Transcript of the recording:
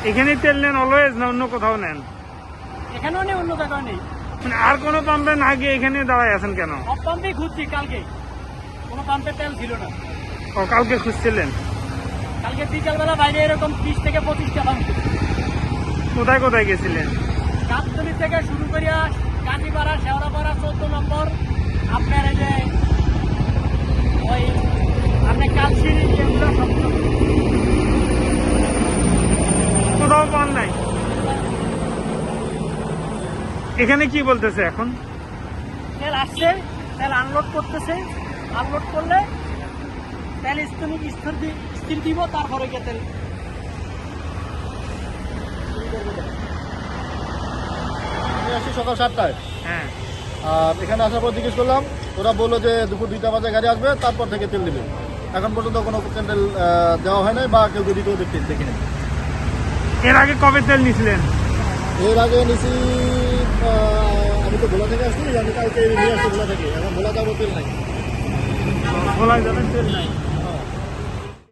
এখানে তেল নেন অলওয়েজ না অন্য কোথাও নেন? এখানেও নেই, অন্য জায়গাও নেই। মানে আর কোনো পাম্পে না গিয়ে এখানে দাঁড়ায় আছেন কেন? সব পাম্পেই ঘুরছি কালকে, কোনো পাম্পে তেল ছিল না। ও কালকে খুঁজছিলেন? কালকে বিকালবেলা বাইরে এরকম 20 থেকে 25টা পাম্প ছিল। কোথায় কোথায় গেছিলেন? গাবতলী থেকে শুরু করিয়া কাজীপাড়া, শেওড়াপাড়া, 14 নম্বর, আপনার এই যে ওই আপনার কালশিরি, এগুলো সব কোথাও পান নাই? এখানে কি বলতেছে এখন? তেল আসছে, তেল আনলোড করতেছে। আনলোড করলে তেল স্থির দিব, তারপরে গিয়ে তেল আমি আসছি সকাল 7টায়। হ্যাঁ, আর এখানে আসার পর জিজ্ঞেস করলাম, ওরা বললো যে দুপুর 2টা বাজে গাড়ি আসবে, তারপর থেকে তেল দেবে। এখন পর্যন্ত কোনো তেল দেওয়া হয় নাই বা কেউ দিতেও দেখিনি। এর আগে কবে তেল নিছিলেন? এর আগে নিছি, আমি তো ভোলা থেকে আসছি, আমি কালকে নিয়ে আসছি ভোলা থেকে। এখন ভোলা যাবো, তেল নাই। ভোলা যাবেন তেল নাই?